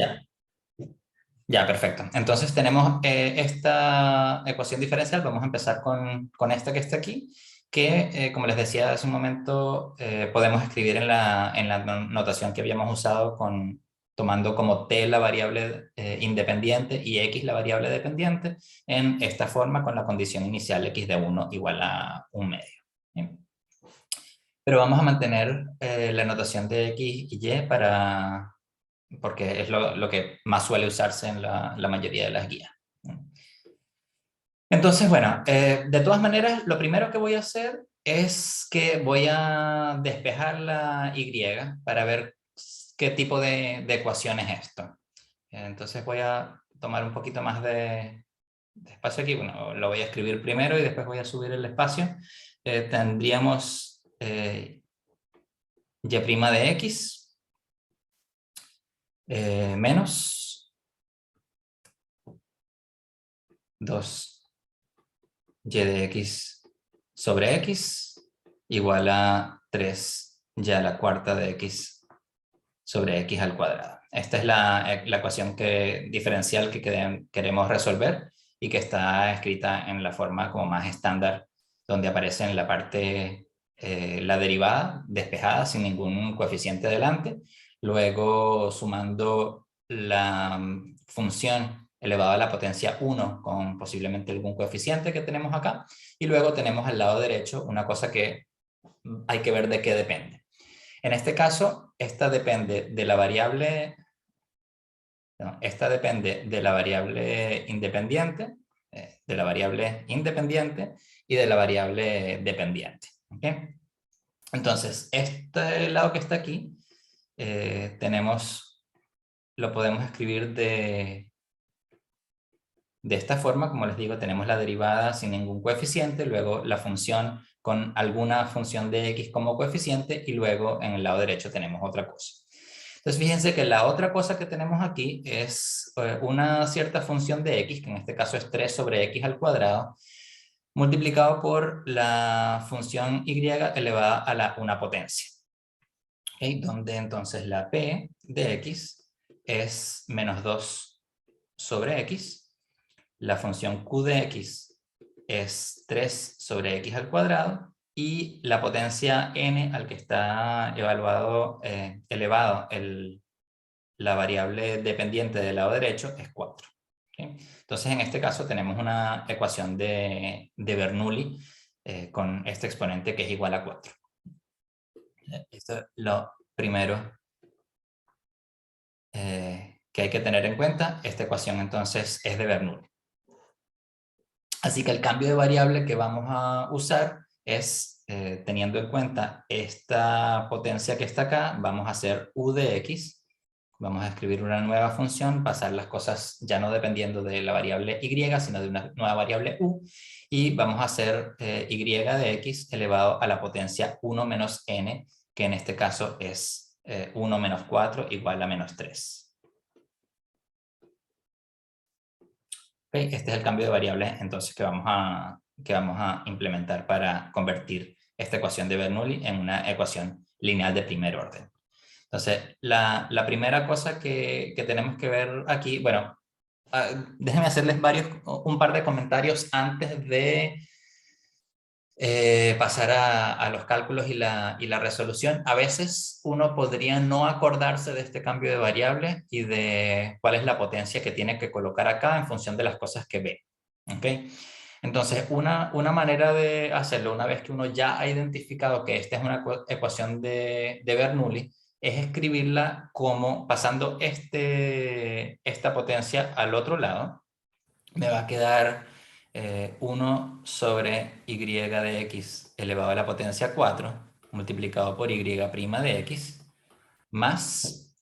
Ya, ya, perfecto. Entonces tenemos esta ecuación diferencial. Vamos a empezar con esta que está aquí, que como les decía hace un momento, podemos escribir en la notación que habíamos usado tomando como t la variable independiente y x la variable dependiente, en esta forma con la condición inicial x de 1 igual a 1/2. ¿Bien? Pero vamos a mantener la notación de x y y porque es lo que más suele usarse en la mayoría de las guías. Entonces, bueno, de todas maneras, lo primero que voy a hacer es que voy a despejar la y para ver qué tipo de ecuación es esto. Entonces voy a tomar un poquito más de espacio aquí. Bueno, lo voy a escribir primero y después voy a subir el espacio. Tendríamos y' de x menos 2y de x sobre x igual a 3y a la cuarta de x sobre x al cuadrado. Esta es la ecuación diferencial que queremos resolver y que está escrita en la forma como más estándar, donde aparece en la parte la derivada despejada sin ningún coeficiente delante, luego sumando la función elevada a la potencia 1 con posiblemente algún coeficiente que tenemos acá, y luego tenemos al lado derecho una cosa que hay que ver de qué depende. En este caso, esta depende de la variable, no, esta depende de la variable independiente, y de la variable dependiente. ¿Okay? Entonces, este lado que está aquí, lo podemos escribir de esta forma. Como les digo, tenemos la derivada sin ningún coeficiente, luego la función con alguna función de x como coeficiente, y luego en el lado derecho tenemos otra cosa. Entonces fíjense que la otra cosa que tenemos aquí es una cierta función de x, que en este caso es 3 sobre x al cuadrado, multiplicado por la función y elevada a la una potencia. ¿Okay? Donde entonces la p de x es menos 2 sobre x, la función q de x es 3 sobre x al cuadrado, y la potencia n al que está elevado la variable dependiente del lado derecho es 4. ¿Okay? Entonces, en este caso tenemos una ecuación de Bernoulli con este exponente que es igual a 4. Esto es lo primero que hay que tener en cuenta. Esta ecuación entonces es de Bernoulli. Así que el cambio de variable que vamos a usar es, teniendo en cuenta esta potencia que está acá, vamos a hacer u de x. Vamos a escribir una nueva función, pasar las cosas ya no dependiendo de la variable y, sino de una nueva variable u, y vamos a hacer y de x elevado a la potencia 1 menos n, que en este caso es 1 menos 4 igual a menos 3. Okay, este es el cambio de variable entonces que vamos a implementar para convertir esta ecuación de Bernoulli en una ecuación lineal de primer orden. Entonces, la primera cosa que tenemos que ver aquí, bueno, déjenme hacerles un par de comentarios antes de pasar a los cálculos y la resolución. A veces uno podría no acordarse de este cambio de variable y de cuál es la potencia que tiene que colocar acá en función de las cosas que ve. ¿Okay? Entonces, una manera de hacerlo, una vez que uno ya ha identificado que esta es una ecuación de Bernoulli, es escribirla como pasando esta potencia al otro lado. Me va a quedar 1 sobre y de x elevado a la potencia 4 multiplicado por y' de x, más,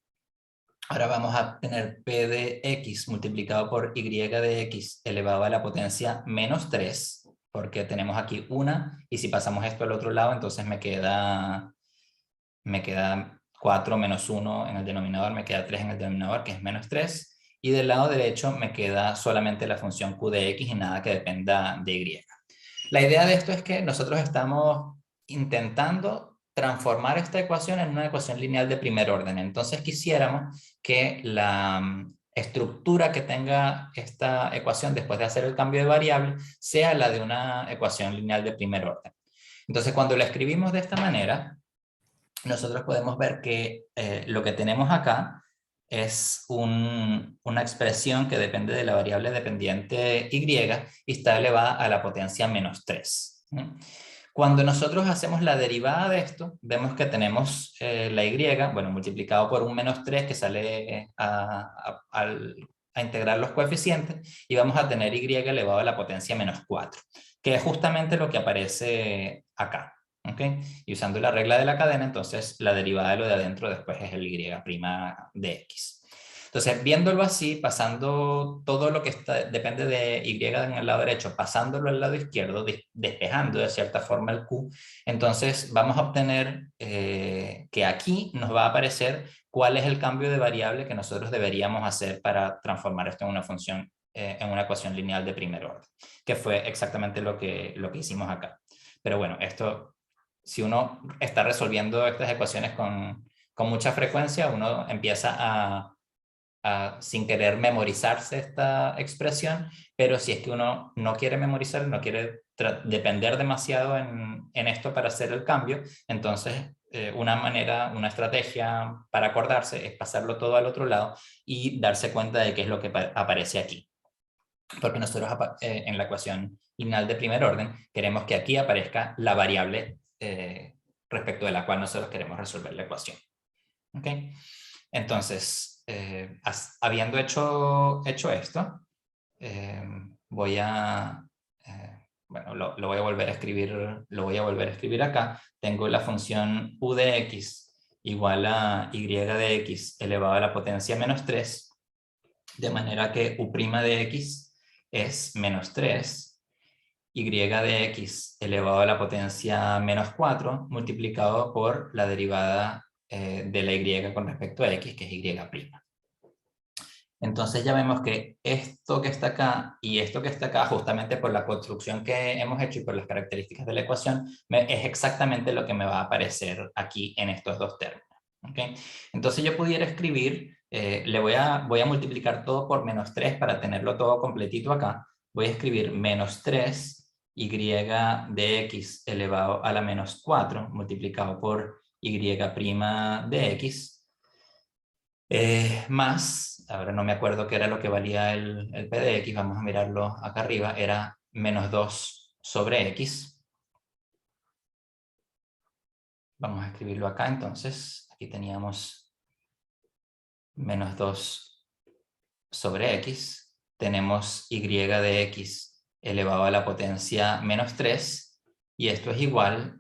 ahora vamos a tener p de x multiplicado por y de x elevado a la potencia menos 3, porque tenemos aquí una, y si pasamos esto al otro lado, entonces me queda 4 menos 1 en el denominador, me queda 3 en el denominador, que es menos 3, y del lado derecho me queda solamente la función q de x y nada que dependa de y. La idea de esto es que nosotros estamos intentando transformar esta ecuación en una ecuación lineal de primer orden. Entonces quisiéramos que la estructura que tenga esta ecuación después de hacer el cambio de variable sea la de una ecuación lineal de primer orden. Entonces cuando la escribimos de esta manera, nosotros podemos ver que lo que tenemos acá es una expresión que depende de la variable dependiente y está elevada a la potencia menos 3. Cuando nosotros hacemos la derivada de esto, vemos que tenemos la y, bueno, multiplicado por un menos 3 que sale a integrar los coeficientes, y vamos a tener y elevado a la potencia menos 4, que es justamente lo que aparece acá. ¿Okay? Y usando la regla de la cadena, entonces la derivada de lo de adentro después es el y' de x. Entonces, viéndolo así, pasando todo lo que depende de y en el lado derecho, pasándolo al lado izquierdo, despejando de cierta forma el q, entonces vamos a obtener que aquí nos va a aparecer cuál es el cambio de variable que nosotros deberíamos hacer para transformar esto en una función, en una ecuación lineal de primer orden, que fue exactamente lo que hicimos acá. Pero bueno, esto, si uno está resolviendo estas ecuaciones con mucha frecuencia, uno empieza a sin querer memorizarse esta expresión, pero si es que uno no quiere memorizar, no quiere depender demasiado en esto para hacer el cambio, entonces una estrategia para acordarse es pasarlo todo al otro lado y darse cuenta de qué es lo que aparece aquí. Porque nosotros en la ecuación lineal de primer orden queremos que aquí aparezca la variable respecto de la cual nosotros queremos resolver la ecuación. ¿Okay? Entonces, habiendo hecho esto, voy a, bueno, lo voy a volver a escribir, acá. Tengo la función u de x igual a y de x elevado a la potencia menos 3, de manera que u' de x es menos 3, y de x elevado a la potencia menos 4 multiplicado por la derivada de la y con respecto a x, que es y'. Entonces ya vemos que esto que está acá y esto que está acá, justamente por la construcción que hemos hecho y por las características de la ecuación, es exactamente lo que me va a aparecer aquí en estos dos términos. ¿Okay? Entonces yo pudiera escribir, voy a multiplicar todo por menos 3 para tenerlo todo completito acá. Voy a escribir menos 3 y de x elevado a la menos 4 multiplicado por y' de x. Más, ahora no me acuerdo qué era lo que valía el p de x, vamos a mirarlo acá arriba, era menos 2 sobre x. Vamos a escribirlo acá entonces, aquí teníamos menos 2 sobre x, tenemos y de x elevado a la potencia menos 3, y esto es igual,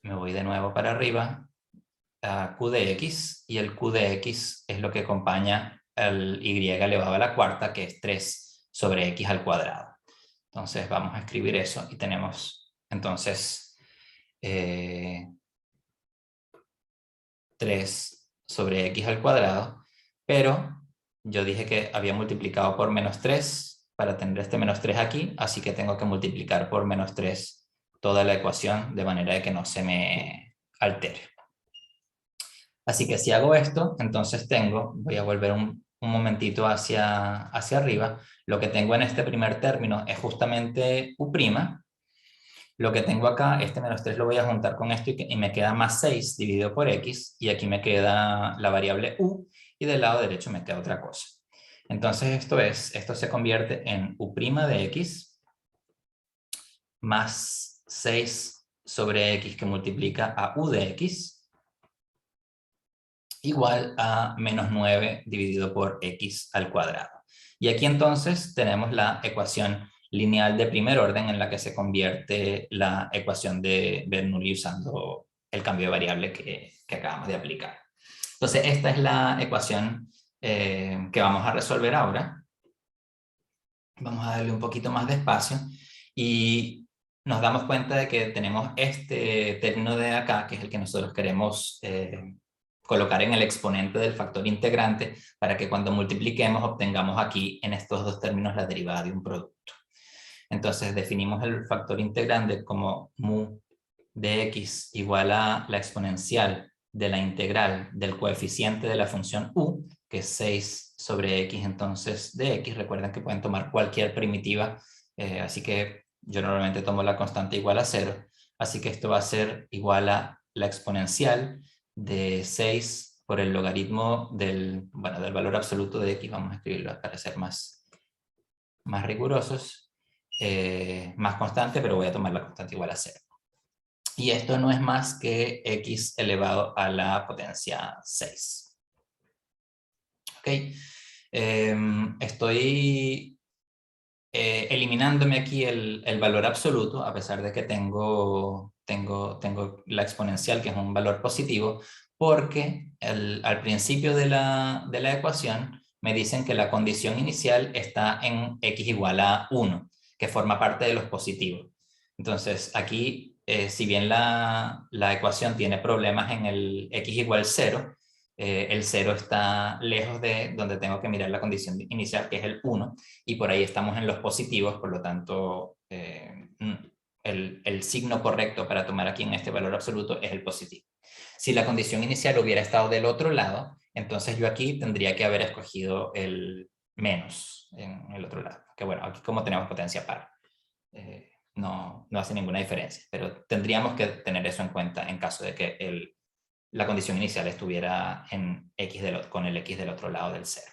me voy de nuevo para arriba, a q de x, y el q de x es lo que acompaña al y elevado a la cuarta, que es 3 sobre x al cuadrado. Entonces vamos a escribir eso y tenemos entonces 3 sobre x al cuadrado, pero yo dije que había multiplicado por menos 3 para tener este menos 3 aquí, así que tengo que multiplicar por menos 3 toda la ecuación de manera de que no se me altere. Así que si hago esto, entonces voy a volver un momentito hacia arriba, lo que tengo en este primer término es justamente u', lo que tengo acá, este menos 3 lo voy a juntar con esto y me queda más 6 dividido por x, y aquí me queda la variable u, y del lado derecho me queda otra cosa. Entonces esto se convierte en u' de x más 6 sobre x que multiplica a u de x, igual a menos 9 dividido por x al cuadrado. Y aquí entonces tenemos la ecuación lineal de primer orden en la que se convierte la ecuación de Bernoulli usando el cambio de variable que acabamos de aplicar. Entonces esta es la ecuación que vamos a resolver ahora. Vamos a darle un poquito más de espacio y nos damos cuenta de que tenemos este término de acá, que es el que nosotros queremos colocar en el exponente del factor integrante para que cuando multipliquemos obtengamos aquí en estos dos términos la derivada de un producto. Entonces definimos el factor integrante como mu de x igual a la exponencial de la integral del coeficiente de la función u, que es 6 sobre x entonces de x. Recuerden que pueden tomar cualquier primitiva, así que yo normalmente tomo la constante igual a 0, así que esto va a ser igual a la exponencial de 6 por el logaritmo del valor absoluto de x. Vamos a escribirlo para ser más rigurosos, más constante, pero voy a tomar la constante igual a 0. Y esto no es más que x elevado a la potencia 6. ¿Ok? Estoy eliminándome aquí el valor absoluto, a pesar de que tengo la exponencial, que es un valor positivo, porque al principio de la ecuación me dicen que la condición inicial está en x igual a 1, que forma parte de los positivos. Entonces, aquí, si bien la ecuación tiene problemas en el x igual 0, el 0 está lejos de donde tengo que mirar la condición inicial, que es el 1, y por ahí estamos en los positivos, por lo tanto, el signo correcto para tomar aquí en este valor absoluto es el positivo. Si la condición inicial hubiera estado del otro lado, entonces yo aquí tendría que haber escogido el menos en el otro lado. Que bueno, aquí como tenemos potencia par, no hace ninguna diferencia, pero tendríamos que tener eso en cuenta en caso de que la condición inicial estuviera en con el x del otro lado del 0.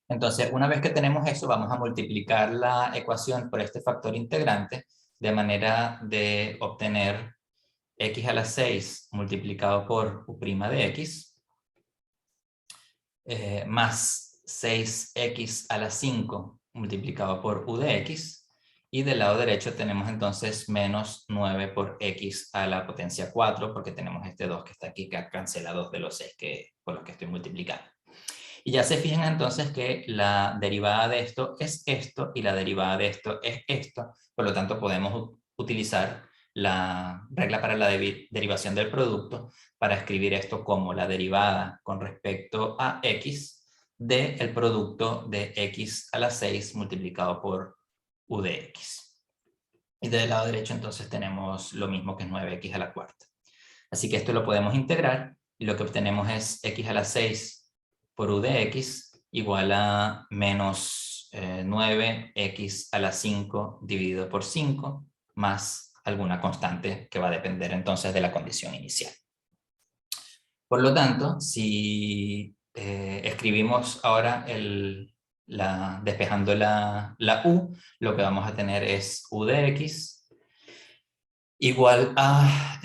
Entonces, una vez que tenemos eso, vamos a multiplicar la ecuación por este factor integrante, de manera de obtener x a la 6 multiplicado por u' de x, más 6x a la 5 multiplicado por u de x, y del lado derecho tenemos entonces menos 9 por x a la potencia 4, porque tenemos este 2 que está aquí, que cancela 2 de los 6 por los que estoy multiplicando. Y ya se fijan entonces que la derivada de esto es esto y la derivada de esto es esto. Por lo tanto, podemos utilizar la regla para la derivación del producto para escribir esto como la derivada con respecto a x del producto de x a la 6 multiplicado por u de x. Y del lado derecho entonces tenemos lo mismo, que es 9x a la cuarta. Así que esto lo podemos integrar y lo que obtenemos es x a la 6 por u de x igual a menos 9x a la 5 dividido por 5 más alguna constante que va a depender entonces de la condición inicial. Por lo tanto, si escribimos ahora despejando la u, lo que vamos a tener es u de x igual a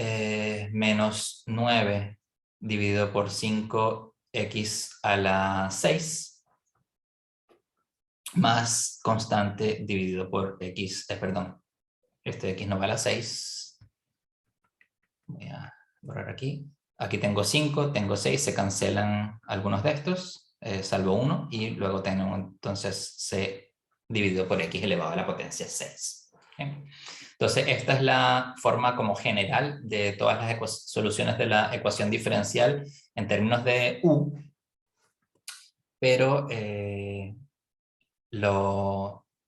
menos 9 dividido por 5x a la 6 más constante dividido por x, perdón, este x no va a la 6. Voy a borrar aquí. Aquí tengo 5, tengo 6, se cancelan algunos de estos, salvo 1, y luego tengo entonces c dividido por x elevado a la potencia 6. ¿Okay? Entonces, esta es la forma como general de todas las soluciones de la ecuación diferencial en términos de u, pero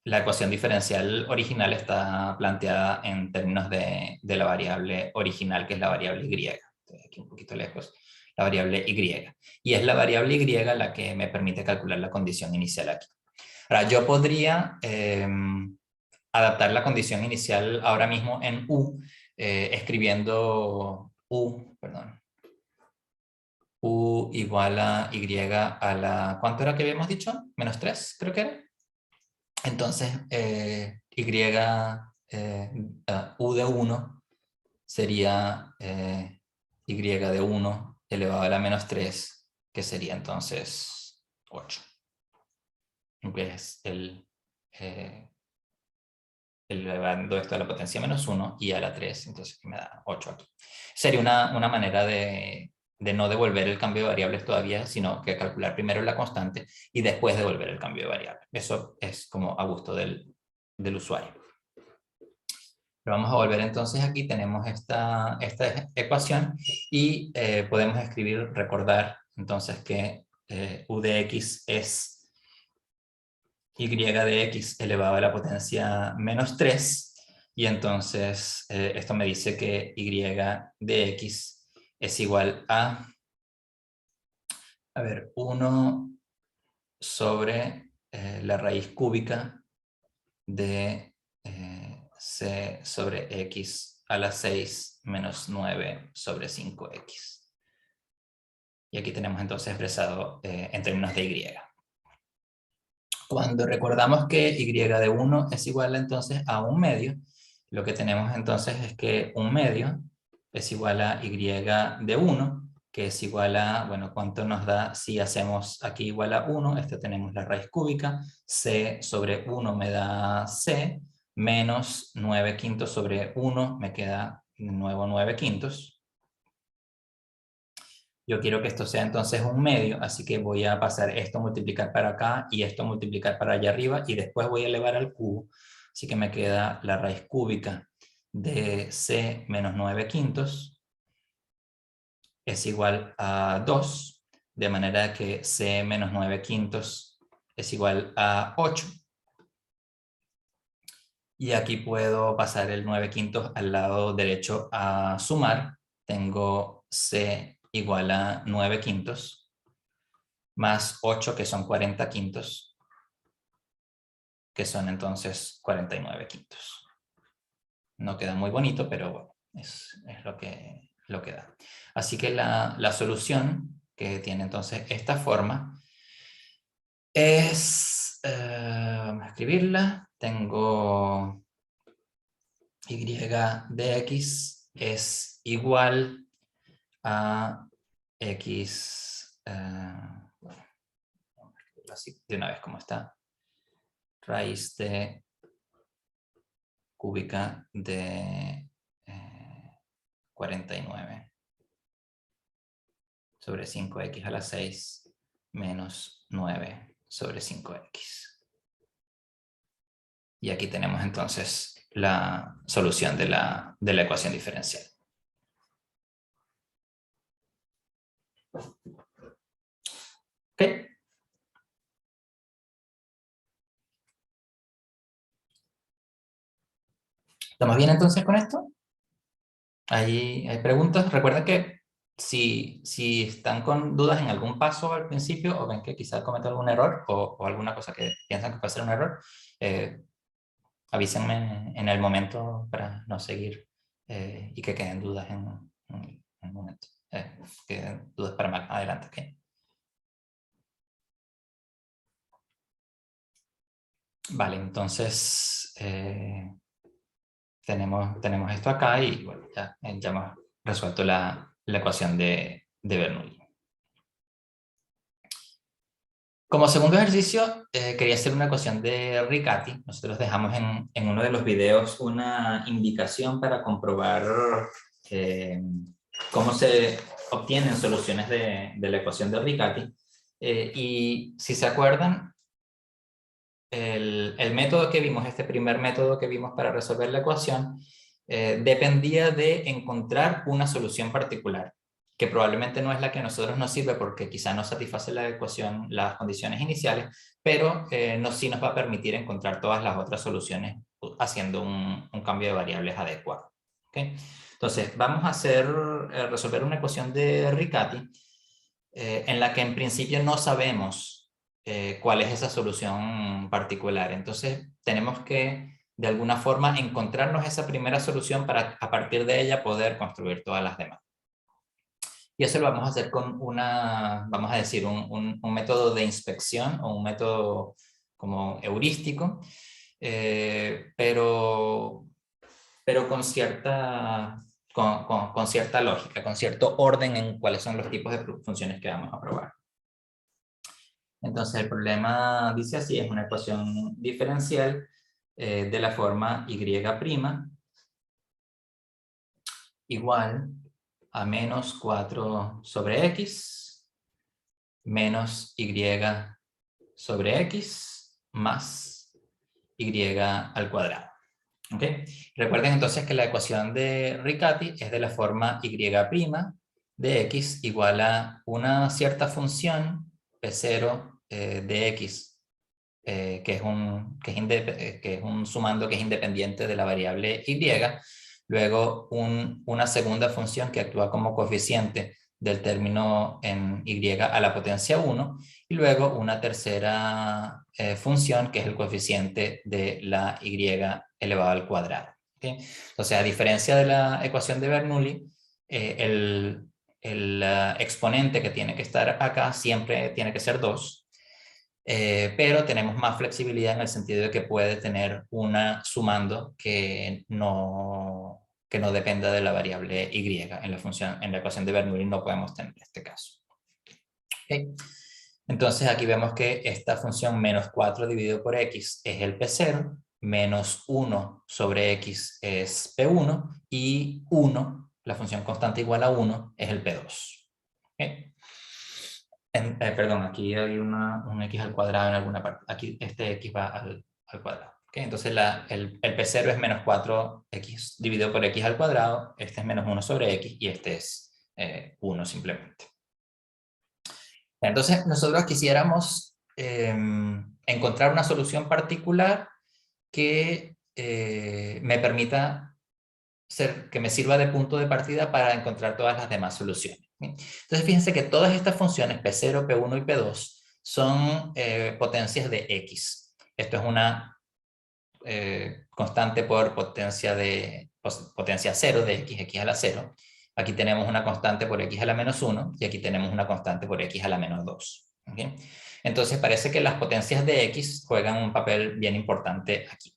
la ecuación diferencial original está planteada en términos de la variable original, que es la variable y. Estoy aquí un poquito lejos, la variable y. Y es la variable y la que me permite calcular la condición inicial aquí. Ahora, yo podría adaptar la condición inicial ahora mismo en u, escribiendo u igual a y a la, ¿cuánto era que habíamos dicho? Menos 3, creo que era. Entonces, u de 1 sería y de 1 elevado a la menos 3, que sería entonces 8. Que es elevando esto a la potencia menos 1 y a la 3, entonces me da 8 aquí. Sería una manera de no devolver el cambio de variables todavía, sino que calcular primero la constante y después devolver el cambio de variable. Eso es como a gusto del usuario. Pero vamos a volver entonces aquí, tenemos esta ecuación y podemos recordar entonces que u de x es y de x elevado a la potencia menos 3, Y entonces esto me dice que y de x es igual a ver, 1 sobre la raíz cúbica de c sobre x a la 6 menos 9 sobre 5x. Y aquí tenemos entonces expresado en términos de y. Cuando recordamos que y de 1 es igual entonces a un medio, lo que tenemos entonces es que un medio es igual a y de 1, que es igual a, bueno, ¿cuánto nos da si hacemos aquí igual a 1? Tenemos la raíz cúbica, c sobre 1 me da c, menos 9 quintos sobre 1 me queda de nuevo 9 quintos. Yo quiero que esto sea entonces un medio, así que voy a pasar esto a multiplicar para acá y esto a multiplicar para allá arriba y después voy a elevar al cubo. Así que me queda la raíz cúbica de c menos 9 quintos es igual a 2, de manera que c menos 9 quintos es igual a 8. Y aquí puedo pasar el 9 quintos al lado derecho a sumar. Tengo c igual a 9 quintos más 8, que son 40 quintos, que son entonces 49 quintos. No queda muy bonito, pero bueno, es lo que da. Así que la solución, que tiene entonces esta forma, es, vamos a escribirla, tengo y de x es igual a x, bueno, vamos a escribirlo así de una vez como está, raíz de cúbica de 49 sobre 5x a la 6 menos 9 sobre 5x. Y aquí tenemos entonces la solución de la ecuación diferencial. ¿Ok? ¿Estamos bien entonces con esto? ¿Hay preguntas? Recuerden que si están con dudas en algún paso al principio o ven que quizás cometen algún error o alguna cosa que piensan que puede ser un error, avísenme en el momento para no seguir y que queden dudas en el momento. Que queden dudas para más adelante. ¿Okay? Vale, entonces tenemos esto acá y bueno, ya hemos resuelto la ecuación de Bernoulli. Como segundo ejercicio, quería hacer una ecuación de Riccati. Nosotros dejamos en uno de los videos una indicación para comprobar cómo se obtienen soluciones de la ecuación de Riccati. Y si se acuerdan, el método que vimos, este primer método que vimos para resolver la ecuación, dependía de encontrar una solución particular, que probablemente no es la que a nosotros nos sirve porque quizá no satisface la ecuación, las condiciones iniciales, pero sí nos va a permitir encontrar todas las otras soluciones haciendo un cambio de variables adecuado. ¿Okay? Entonces, vamos a resolver una ecuación de Riccati en la que en principio no sabemos cuál es esa solución particular. Entonces, tenemos que de alguna forma encontrarnos esa primera solución para a partir de ella poder construir todas las demás. Y eso lo vamos a hacer con vamos a decir, un método de inspección o un método como heurístico, pero con cierta, con cierta lógica, con cierto orden en cuáles son los tipos de funciones que vamos a probar. Entonces el problema dice así, es una ecuación diferencial de la forma y' igual a menos 4 sobre x menos y sobre x más y al cuadrado. ¿Okay? Recuerden entonces que la ecuación de Riccati es de la forma y' de x igual a una cierta función P0 de x que es un sumando que es independiente de la variable y, luego una segunda función que actúa como coeficiente del término en y a la potencia 1, y luego una tercera función que es el coeficiente de la y elevado al cuadrado. ¿Okay? Entonces, a diferencia de la ecuación de Bernoulli, el exponente que tiene que estar acá siempre tiene que ser 2, pero tenemos más flexibilidad en el sentido de que puede tener una sumando que no dependa de la variable y en la función, en la ecuación de Bernoulli no podemos tener este caso. ¿Okay? Entonces aquí vemos que esta función menos 4 dividido por x es el P0, menos 1 sobre x es P1 y 1, la función constante igual a 1, es el P2. ¿Okay? Perdón, aquí hay un x al cuadrado en alguna parte. Aquí este x va al cuadrado. ¿Okay? Entonces el P0 es menos 4x dividido por x al cuadrado, este es menos 1 sobre x y este es 1 simplemente. Entonces nosotros quisiéramos encontrar una solución particular que me permita que me sirva de punto de partida para encontrar todas las demás soluciones. Entonces fíjense que todas estas funciones P0, P1 y P2 son potencias de x. Esto es una constante por potencia 0 de x a la 0. Aquí tenemos una constante por x a la menos 1 y aquí tenemos una constante por x a la menos 2. ¿Okay? Entonces parece que las potencias de x juegan un papel bien importante aquí.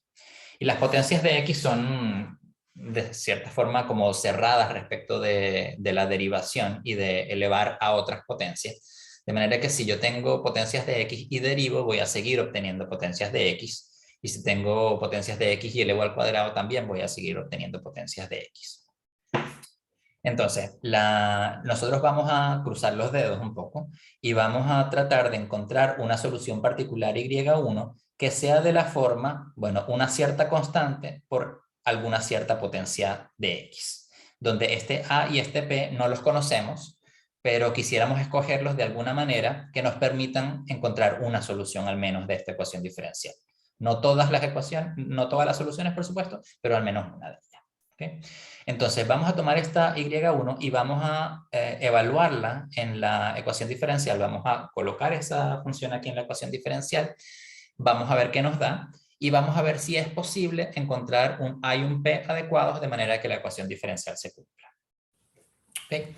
Y las potencias de x son de cierta forma como cerradas respecto de la derivación y de elevar a otras potencias. De manera que si yo tengo potencias de x y derivo, voy a seguir obteniendo potencias de x. Y si tengo potencias de x y elevo al cuadrado, también voy a seguir obteniendo potencias de x. Entonces, nosotros vamos a cruzar los dedos un poco y vamos a tratar de encontrar una solución particular y1 que sea de la forma, bueno, una cierta constante por alguna cierta potencia de x, donde este a y este p no los conocemos, pero quisiéramos escogerlos de alguna manera que nos permitan encontrar una solución al menos de esta ecuación diferencial. No todas las ecuaciones, no todas las soluciones, por supuesto, pero al menos una de ellas. ¿Okay? Entonces vamos a tomar esta y1 y vamos a evaluarla en la ecuación diferencial. Vamos a colocar esa función aquí en la ecuación diferencial. Vamos a ver qué nos da y vamos a ver si es posible encontrar un a y un p adecuados de manera que la ecuación diferencial se cumpla. ¿Okay?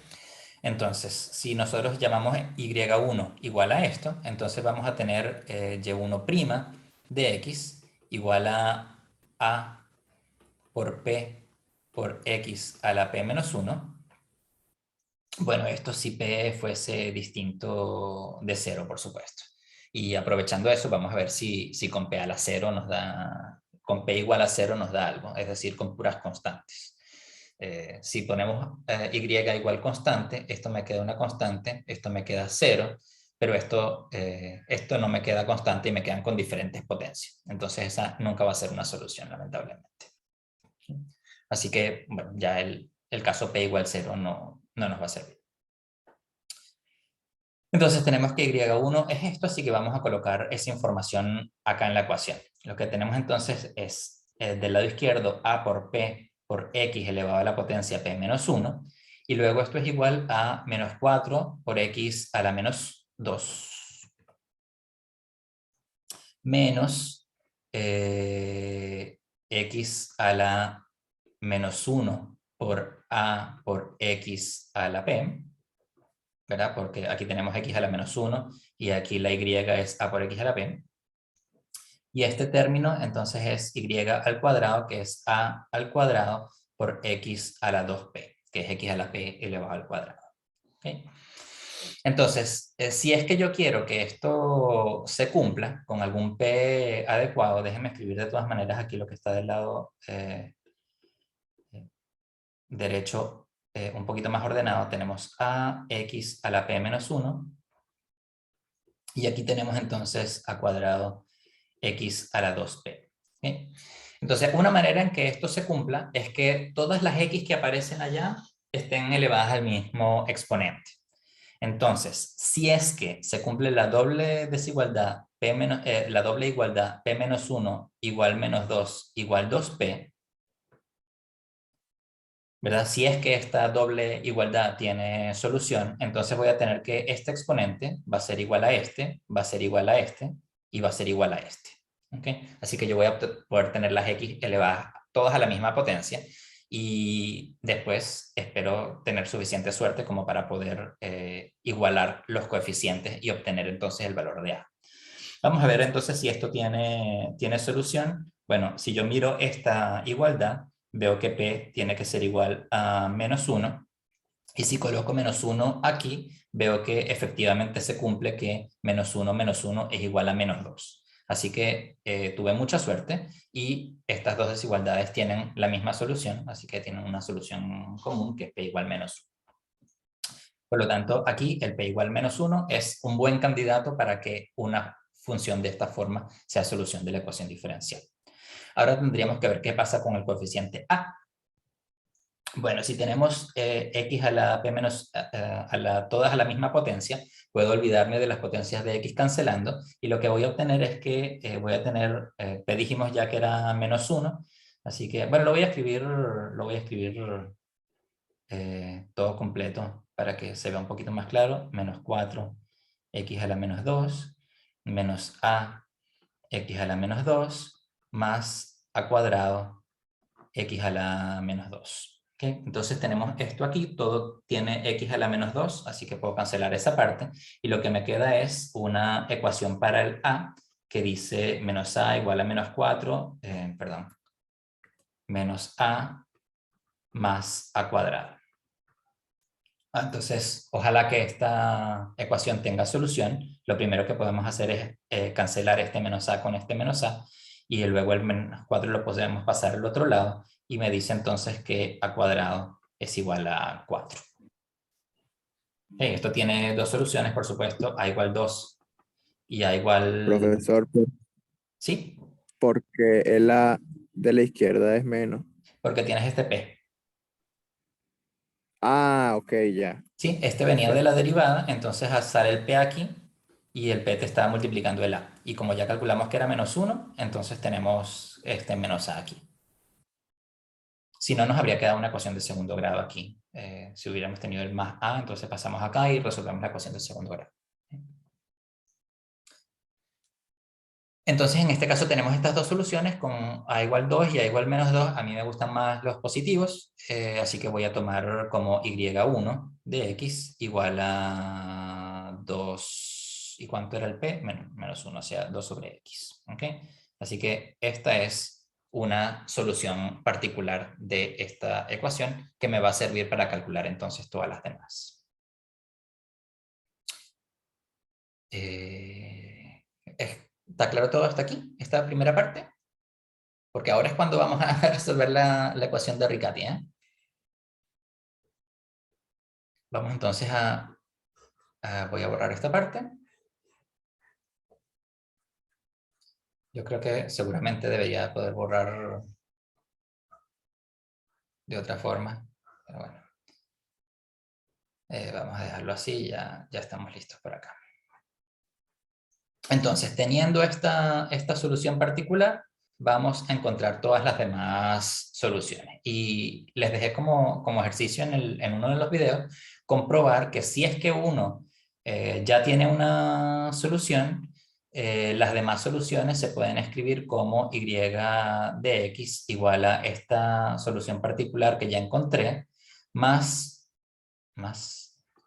Entonces, si nosotros llamamos y1 igual a esto, entonces vamos a tener y1' de x igual a por p por x a la p menos 1. Bueno, esto si p fuese distinto de 0, por supuesto. Y aprovechando eso, vamos a ver si con p a la 0 nos da, con p igual a 0 nos da algo, es decir, con puras constantes. Si ponemos y igual constante, esto me queda una constante, esto me queda 0, pero esto no me queda constante y me quedan con diferentes potencias. Entonces esa nunca va a ser una solución, lamentablemente. Así que, bueno, ya el caso p igual 0 no nos va a servir. Entonces tenemos que y1 es esto, así que vamos a colocar esa información acá en la ecuación. Lo que tenemos entonces es del lado izquierdo a por p por x elevado a la potencia p menos 1, y luego esto es igual a menos 4 por x a la menos 2 menos x a la menos 1 por a por x a la p, ¿verdad? Porque aquí tenemos x a la menos 1 y aquí la y es a por x a la p. Y este término entonces es y al cuadrado, que es a al cuadrado por x a la 2p, que es x a la p elevado al cuadrado. ¿Okay? Entonces, si es que yo quiero que esto se cumpla con algún p adecuado, déjenme escribir de todas maneras aquí lo que está del lado derecho un poquito más ordenado. Tenemos a x a la p menos 1 y aquí tenemos entonces a cuadrado x a la 2p. ¿Okay? Entonces, una manera en que esto se cumpla es que todas las x que aparecen allá estén elevadas al mismo exponente. Entonces, si es que se cumple la doble desigualdad la doble igualdad P menos 1 igual menos 2 igual 2P, ¿verdad? Si es que esta doble igualdad tiene solución, entonces voy a tener que este exponente va a ser igual a este, va a ser igual a este y va a ser igual a este. ¿Okay? Así que yo voy a poder tener las x elevadas todas a la misma potencia y después espero tener suficiente suerte como para poder igualar los coeficientes y obtener entonces el valor de A. Vamos a ver entonces si esto tiene solución. Bueno, si yo miro esta igualdad, veo que P tiene que ser igual a menos 1. Y si coloco menos 1 aquí, veo que efectivamente se cumple que menos 1 es igual a menos 2. Así que tuve mucha suerte y estas dos desigualdades tienen la misma solución, así que tienen una solución común que es P igual menos 1. Por lo tanto, aquí el P igual menos 1 es un buen candidato para que una función de esta forma sea solución de la ecuación diferencial. Ahora tendríamos que ver qué pasa con el coeficiente A. Bueno, si tenemos x a la p menos, todas a la misma potencia, puedo olvidarme de las potencias de x cancelando, y lo que voy a obtener es que voy a tener, p dijimos ya que era menos 1, así que, bueno, lo voy a escribir todo completo para que se vea un poquito más claro. Menos 4, x a la menos 2, menos a, x a la menos 2, más a cuadrado, x a la menos 2. ¿Okay? Entonces tenemos esto aquí, todo tiene x a la menos 2, así que puedo cancelar esa parte, y lo que me queda es una ecuación para el a, que dice menos a igual a menos 4, menos a más a cuadrado. Entonces, ojalá que esta ecuación tenga solución. Lo primero que podemos hacer es cancelar este menos a con este menos a, y luego el menos 4 lo podemos pasar al otro lado, y me dice entonces que a cuadrado es igual a 4. Esto tiene dos soluciones, por supuesto, a igual 2 y a igual... Profesor, Sí, porque el A de la izquierda es menos. porque tienes este p. Ah, ok, ya. Sí, este venía de la Perfecto. derivada, entonces sale el p aquí y el p te está multiplicando el a. Y como ya calculamos que era menos 1, entonces tenemos este menos a aquí. Si no, nos habría quedado una ecuación de segundo grado aquí. Si hubiéramos tenido el más a, entonces pasamos acá y resolvemos la ecuación de segundo grado. Entonces, en este caso tenemos estas dos soluciones con a igual 2 y a igual menos 2. A mí me gustan más los positivos, así que voy a tomar como y1 de x igual a 2. ¿Y cuánto era el p? Menos 1, o sea, 2 sobre x. ¿Okay? Así que esta es una solución particular de esta ecuación que me va a servir para calcular entonces todas las demás. ¿Está claro todo hasta aquí? Esta primera parte. Porque ahora es cuando vamos a resolver la ecuación de Riccati, ¿eh? Vamos entonces voy a borrar esta parte. Yo creo que seguramente debería poder borrar de otra forma, pero bueno. Vamos a dejarlo así, ya estamos listos por acá. Entonces, teniendo esta solución particular, vamos a encontrar todas las demás soluciones. Y les dejé como ejercicio en uno de los videos, comprobar que si es que uno ya tiene una solución, las demás soluciones se pueden escribir como y de x igual a esta solución particular que ya encontré, más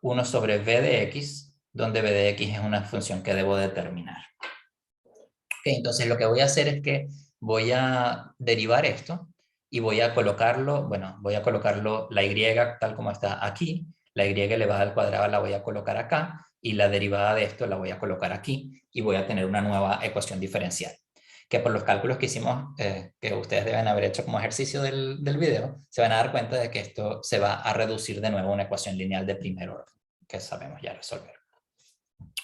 1 sobre v de x, donde v de x es una función que debo determinar. Okay, entonces lo que voy a hacer es que voy a derivar esto y voy a colocarlo, la y tal como está aquí, la y elevada al cuadrado la voy a colocar acá y la derivada de esto la voy a colocar aquí y voy a tener una nueva ecuación diferencial. Que por los cálculos que hicimos, que ustedes deben haber hecho como ejercicio del video, se van a dar cuenta de que esto se va a reducir de nuevo a una ecuación lineal de primer orden, que sabemos ya resolver.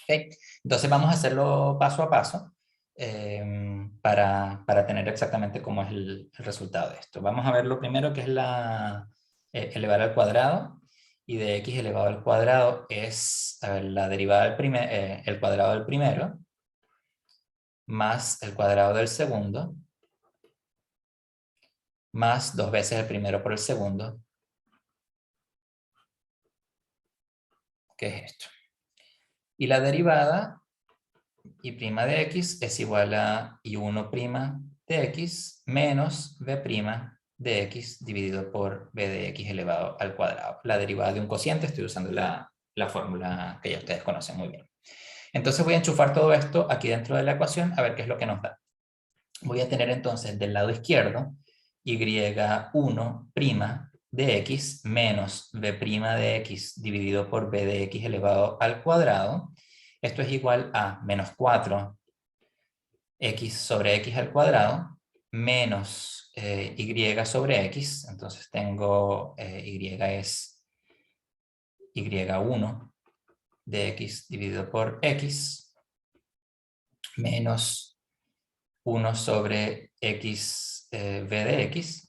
Okay. Entonces vamos a hacerlo paso a paso para tener exactamente cómo es el resultado de esto. Vamos a ver lo primero, que es elevar al cuadrado, y de x elevado al cuadrado es la derivada del el cuadrado del primero, más el cuadrado del segundo, más 2 veces el primero por el segundo, que es esto. Y la derivada y' de x es igual a y1' de x menos b' de x dividido por b de x elevado al cuadrado. La derivada de un cociente, estoy usando la fórmula que ya ustedes conocen muy bien. Entonces voy a enchufar todo esto aquí dentro de la ecuación a ver qué es lo que nos da. Voy a tener entonces del lado izquierdo y1' de x menos b' de x dividido por b de x elevado al cuadrado. Esto es igual a menos 4 x sobre x al cuadrado menos y sobre x. Entonces tengo y es y1 de x dividido por x menos 1 sobre x b de x.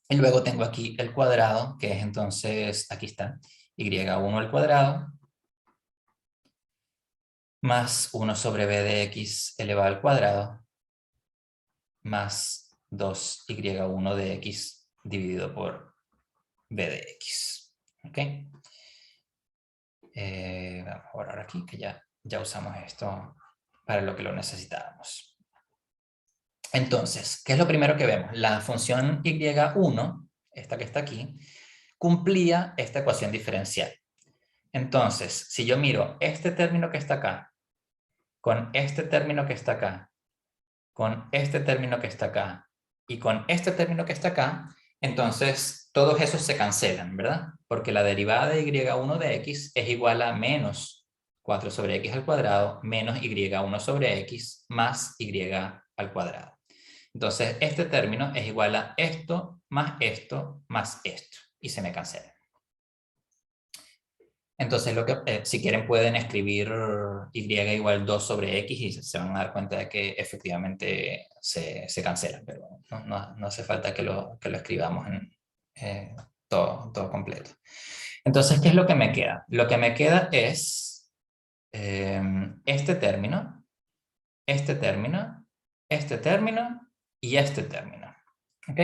Y luego tengo aquí el cuadrado, que es entonces, aquí está, y1 al cuadrado, más 1 sobre b de x elevado al cuadrado, más 2y1 de x dividido por b de x. ¿Ok? Vamos a borrar aquí, que ya usamos esto para lo que lo necesitábamos. Entonces, ¿qué es lo primero que vemos? La función y1, esta que está aquí, cumplía esta ecuación diferencial. Entonces, si yo miro este término que está acá, con este término que está acá, con este término que está acá, y con este término que está acá, entonces todos esos se cancelan, ¿verdad? Porque la derivada de y1 de x es igual a menos 4 sobre x al cuadrado menos y1 sobre x más y al cuadrado. Entonces, este término es igual a esto, más esto, y se me cancela. Entonces, si quieren pueden escribir y igual 2 sobre x y se van a dar cuenta de que efectivamente se cancela, pero no hace falta que lo escribamos en todo completo. Entonces, ¿qué es lo que me queda? Lo que me queda es este término, este término, este término y este término. ¿Ok?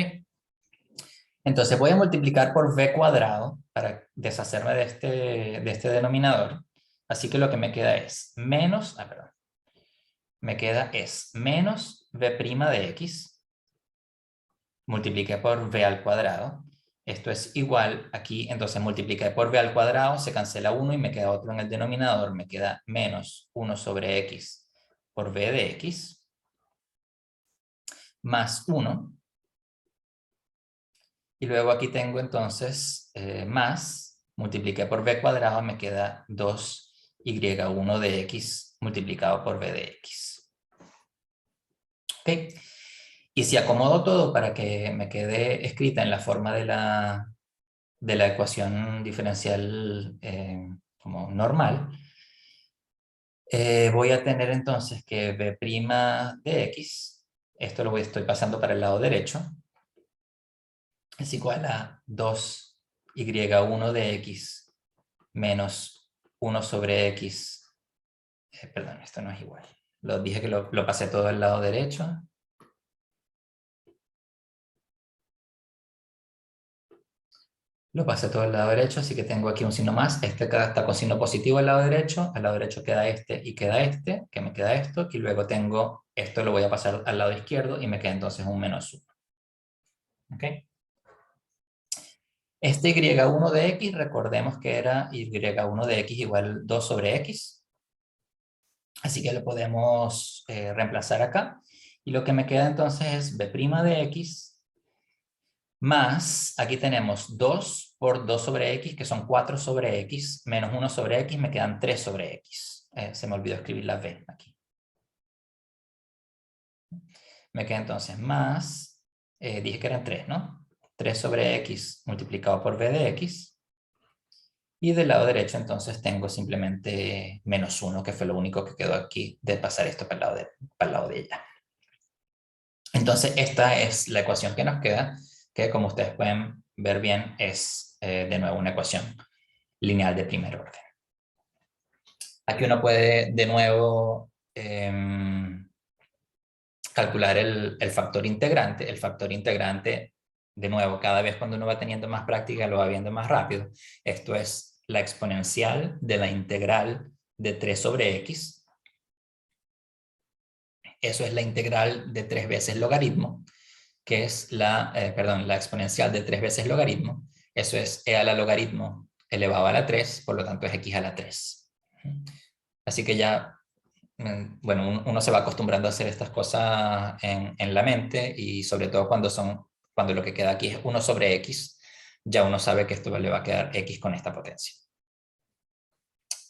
Entonces voy a multiplicar por b cuadrado para deshacerme de este denominador. Así que lo que me queda es menos, me queda es menos b' de x, multipliqué por b al cuadrado. Esto es igual aquí, entonces multipliqué por b al cuadrado, se cancela 1 y me queda otro en el denominador. Me queda menos 1 sobre x por b de x, más 1. Y luego aquí tengo entonces más, multipliqué por b cuadrado, me queda 2y1 de x multiplicado por b de x. ¿Ok? Y si acomodo todo para que me quede escrita en la forma de la ecuación diferencial como normal, voy a tener entonces que b' de x, esto estoy pasando para el lado derecho, es igual a 2y1 de x menos 1 sobre x. Perdón, esto no es igual. Dije que lo pasé todo al lado derecho. Lo pasé todo al lado derecho, así que tengo aquí un signo más. Este está con signo positivo al lado derecho queda este y queda este, que me queda esto, y luego tengo esto, lo voy a pasar al lado izquierdo y me queda entonces un menos 1. ¿Ok? Este y1 de x, recordemos que era y1 de x igual 2 sobre x. Así que lo podemos reemplazar acá. Y lo que me queda entonces es b' de x más, aquí tenemos 2 por 2 sobre x, que son 4 sobre x, menos 1 sobre x, me quedan 3 sobre x. Se me olvidó escribir la b aquí. Me queda entonces más, dije que eran 3, ¿no? 3 sobre x multiplicado por b de x. Y del lado derecho entonces tengo simplemente menos 1, que fue lo único que quedó aquí de pasar esto para el lado de ella. Entonces esta es la ecuación que nos queda, que como ustedes pueden ver bien es de nuevo una ecuación lineal de primer orden. Aquí uno puede de nuevo calcular el factor integrante. El factor integrante, de nuevo, cada vez cuando uno va teniendo más práctica lo va viendo más rápido. Esto es la exponencial de la integral de 3 sobre x. Eso es la integral de 3 veces logaritmo, que es la exponencial de 3 veces logaritmo. Eso es e a la logaritmo elevado a la 3, por lo tanto es x a la 3. Así que ya, bueno, uno se va acostumbrando a hacer estas cosas en la mente, y sobre todo cuando lo que queda aquí es 1 sobre x, ya uno sabe que esto le va a quedar x con esta potencia.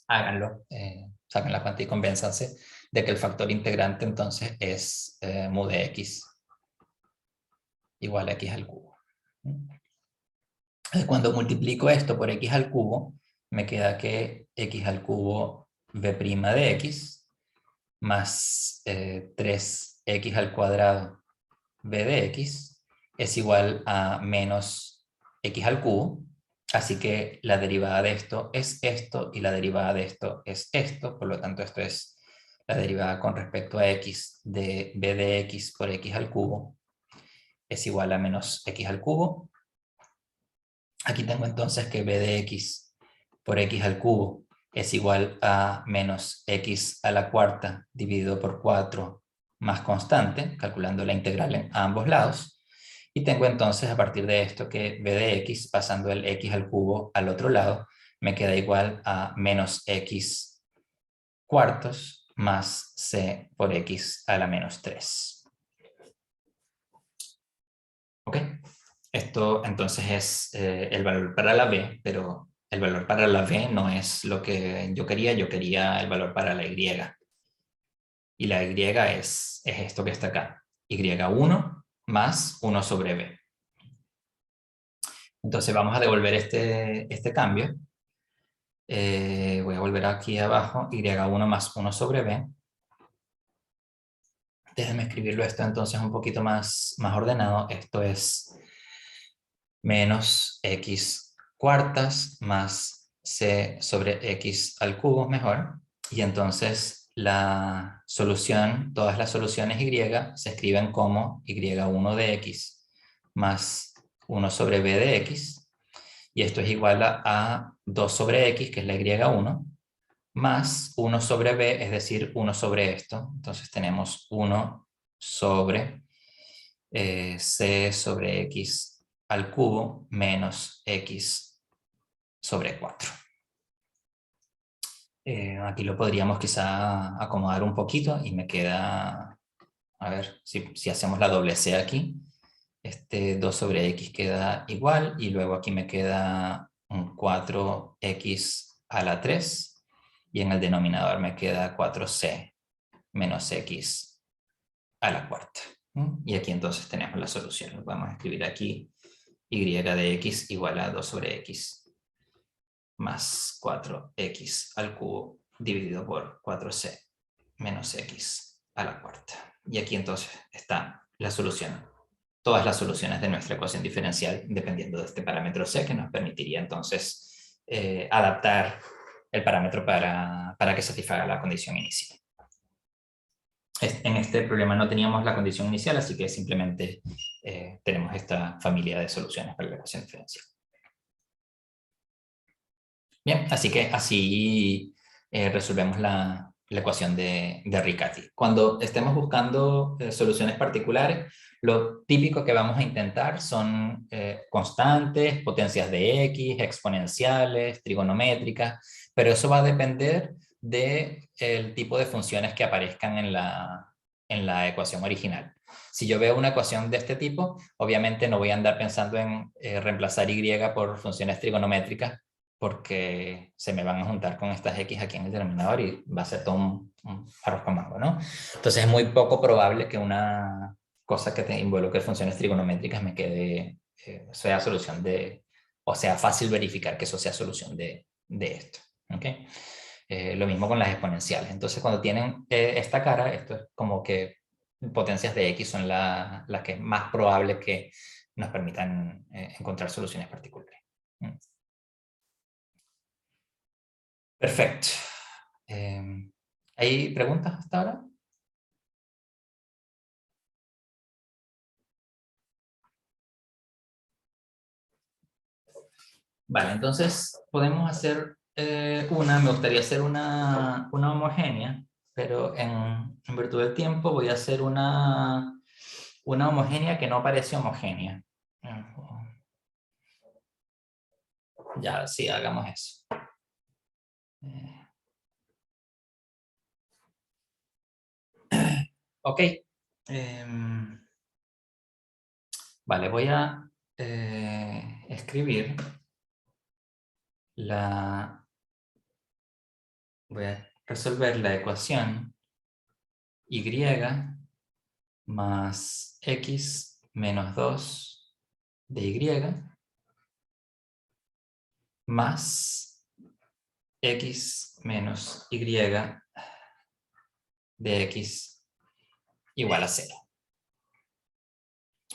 Háganlo, saquen la cuenta y convénzanse de que el factor integrante entonces es mu de x igual a x al cubo. Cuando multiplico esto por x al cubo, me queda que x al cubo b' de x más 3x al cuadrado b de x es igual a menos x al cubo. Así que la derivada de esto es esto y la derivada de esto es esto. Por lo tanto, esto es la derivada con respecto a x de b de x por x al cubo es igual a menos x al cubo. Aquí tengo entonces que b de x por x al cubo es igual a menos x a la cuarta dividido por 4 más constante, calculando la integral en ambos lados. Y tengo entonces a partir de esto que b de x, pasando el x al cubo al otro lado, me queda igual a menos x cuartos más c por x a la menos 3. ¿Ok? Esto entonces es el valor para la b, pero el valor para la b no es lo que yo quería el valor para la y. Y la y es esto que está acá, y1 más 1 sobre b. Entonces vamos a devolver este cambio. Voy a volver aquí abajo, y1 más 1 sobre b. Déjenme escribirlo esto entonces un poquito más ordenado. Esto es menos x cuartas más c sobre x al cubo, mejor. Y entonces la solución, todas las soluciones y se escriben como y1 de x más 1 sobre b de x. Y esto es igual a 2 sobre x, que es la y1, más 1 sobre b, es decir, 1 sobre esto. Entonces tenemos 1 sobre c sobre x al cubo menos x sobre 4. Aquí lo podríamos quizá acomodar un poquito y me queda, a ver, si hacemos la doble c aquí, 2 sobre x queda igual, y luego aquí me queda un 4x a la 3, y en el denominador me queda 4c menos x a la cuarta. Y aquí entonces tenemos la solución. Lo vamos a escribir aquí, y de x igual a 2 sobre x más 4x al cubo dividido por 4c menos x a la cuarta. Y aquí entonces está la solución. Todas las soluciones de nuestra ecuación diferencial dependiendo de este parámetro c, que nos permitiría entonces adaptar el parámetro para que satisfaga la condición inicial. En este problema no teníamos la condición inicial, así que simplemente tenemos esta familia de soluciones para la ecuación diferencial. Bien, así que así resolvemos la ecuación de Riccati. Cuando estemos buscando soluciones particulares, lo típico que vamos a intentar son constantes, potencias de x, exponenciales, trigonométricas, pero eso va a depender del tipo de funciones que aparezcan en la ecuación original. Si yo veo una ecuación de este tipo, obviamente no voy a andar pensando en reemplazar y por funciones trigonométricas, porque se me van a juntar con estas x aquí en el denominador y va a ser todo un arroz con mango, ¿no? Entonces es muy poco probable que una cosa que te involucre funciones trigonométricas me quede, sea solución o sea fácil verificar que eso sea solución de esto, ¿ok? Lo mismo con las exponenciales. Entonces cuando tienen esta cara, esto es como que potencias de x son las que es más probable que nos permitan encontrar soluciones particulares. Perfecto. ¿Hay preguntas hasta ahora? Vale, entonces podemos hacer me gustaría hacer una homogénea, pero en virtud del tiempo voy a hacer una homogénea que no parece homogénea. Ya, sí, hagamos eso. Ok. Vale, voy a escribir voy a resolver la ecuación y más x menos 2 de y más x menos y de x igual a 0.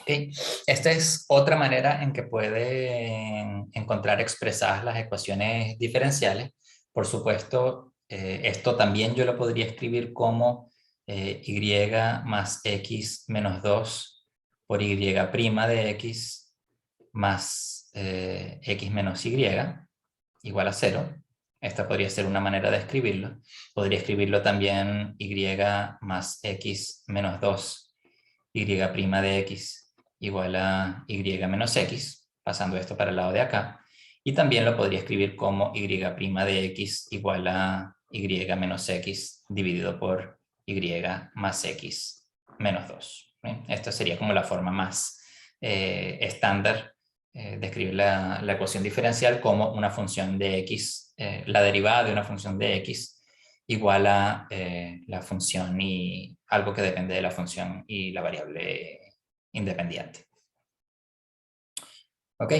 ¿Okay? Esta es otra manera en que pueden encontrar expresadas las ecuaciones diferenciales. Por supuesto, esto también yo lo podría escribir como y más x menos 2 por y' de x más x menos y igual a 0. Esta podría ser una manera de escribirlo. Podría escribirlo también y más x menos 2 y' de x igual a y menos x, pasando esto para el lado de acá. Y también lo podría escribir como y' de x igual a y menos x dividido por y más x menos 2. ¿Bien? Esta sería como la forma más estándar de escribir la ecuación diferencial como una función de x, la derivada de una función de x igual a la función y algo que depende de la función y la variable independiente. ¿Ok?